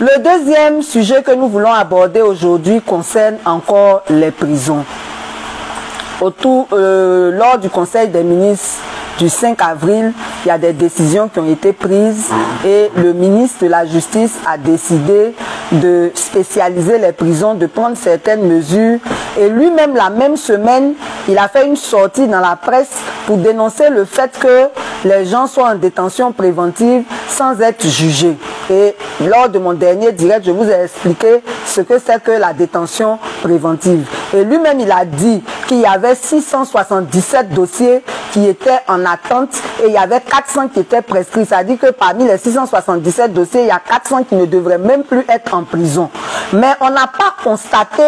Le deuxième sujet que nous voulons aborder aujourd'hui concerne encore les prisons. Lors du Conseil des ministres du 5 avril, il y a des décisions qui ont été prises et le ministre de la Justice a décidé de spécialiser les prisons, de prendre certaines mesures. Et lui-même, la même semaine, il a fait une sortie dans la presse pour dénoncer le fait que les gens soient en détention préventive sans être jugés. Et lors de mon dernier direct, je vous ai expliqué ce que c'est que la détention préventive. Et lui-même, il a dit qu'il y avait 677 dossiers qui étaient en attente et il y avait 400 qui étaient prescrits. C'est-à-dire que parmi les 677 dossiers, il y a 400 qui ne devraient même plus être en prison. Mais on n'a pas constaté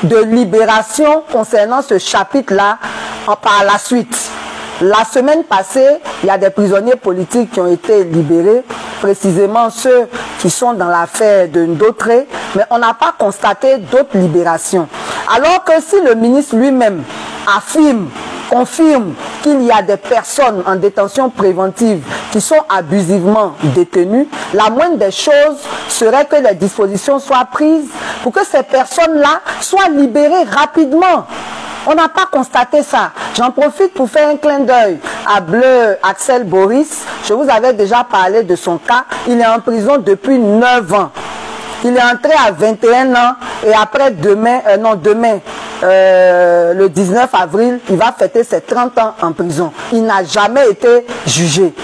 de libération concernant ce chapitre-là par la suite. La semaine passée, il y a des prisonniers politiques qui ont été libérés, précisément ceux qui sont dans l'affaire de Ndotré, mais on n'a pas constaté d'autres libérations. Alors que si le ministre lui-même confirme qu'il y a des personnes en détention préventive qui sont abusivement détenues, la moindre des choses serait que les dispositions soient prises pour que ces personnes-là soient libérées rapidement. On n'a pas constaté ça. J'en profite pour faire un clin d'œil à Bleu Axel Boris. Je vous avais déjà parlé de son cas. Il est en prison depuis 9 ans. Il est entré à 21 ans et après demain, le 19 avril, il va fêter ses 30 ans en prison. Il n'a jamais été jugé.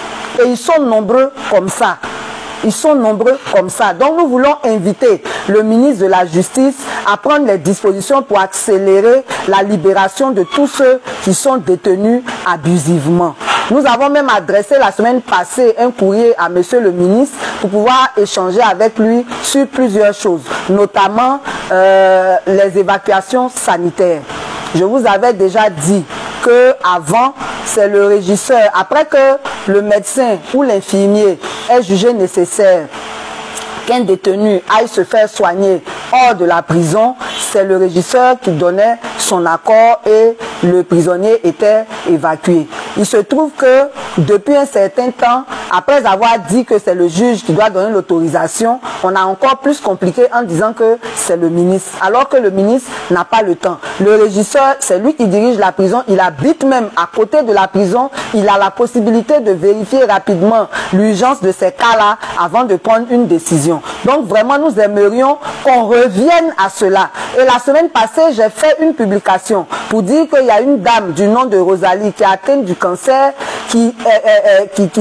Et ils sont nombreux comme ça. Ils sont nombreux comme ça. Donc nous voulons inviter le ministre de la Justice à prendre les dispositions pour accélérer la libération de tous ceux qui sont détenus abusivement. Nous avons même adressé la semaine passée un courrier à monsieur le ministre pour pouvoir échanger avec lui sur plusieurs choses, notamment les évacuations sanitaires. Je vous avais déjà dit que avant, c'est le régisseur, après que le médecin ou l'infirmier ait jugé nécessaire qu'un détenu aille se faire soigner hors de la prison, c'est le régisseur qui donnait son accord et le prisonnier était évacué. Il se trouve que depuis un certain temps, après avoir dit que c'est le juge qui doit donner l'autorisation, on a encore plus compliqué en disant que c'est le ministre, alors que le ministre n'a pas le temps. Le régisseur, c'est lui qui dirige la prison, il habite même à côté de la prison, il a la possibilité de vérifier rapidement l'urgence de ces cas-là avant de prendre une décision. Donc vraiment, nous aimerions qu'on revienne à cela. Et la semaine passée, j'ai fait une publication pour dire qu'il y a une dame du nom de Rosalie qui a atteint du cancer, qui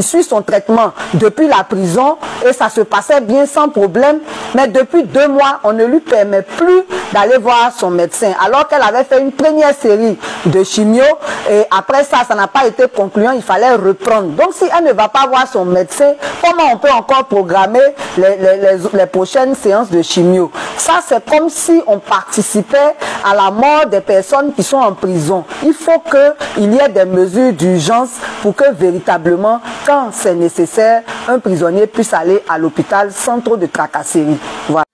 suit son traitement depuis la prison et ça se passait bien sans problème. Mais depuis 2 mois, on ne lui permet plus d'aller voir son médecin alors qu'elle avait fait une première série de chimio et après ça, ça n'a pas été concluant, il fallait reprendre. Donc si elle ne va pas voir son médecin, comment on peut encore programmer les prochaines séances de chimio? Ça, c'est comme si on participait à la mort des personnes qui sont en prison. Il faut qu'il y ait des mesures d'urgence pour que véritablement, quand c'est nécessaire, un prisonnier puisse aller à l'hôpital sans trop de tracasseries. Voilà.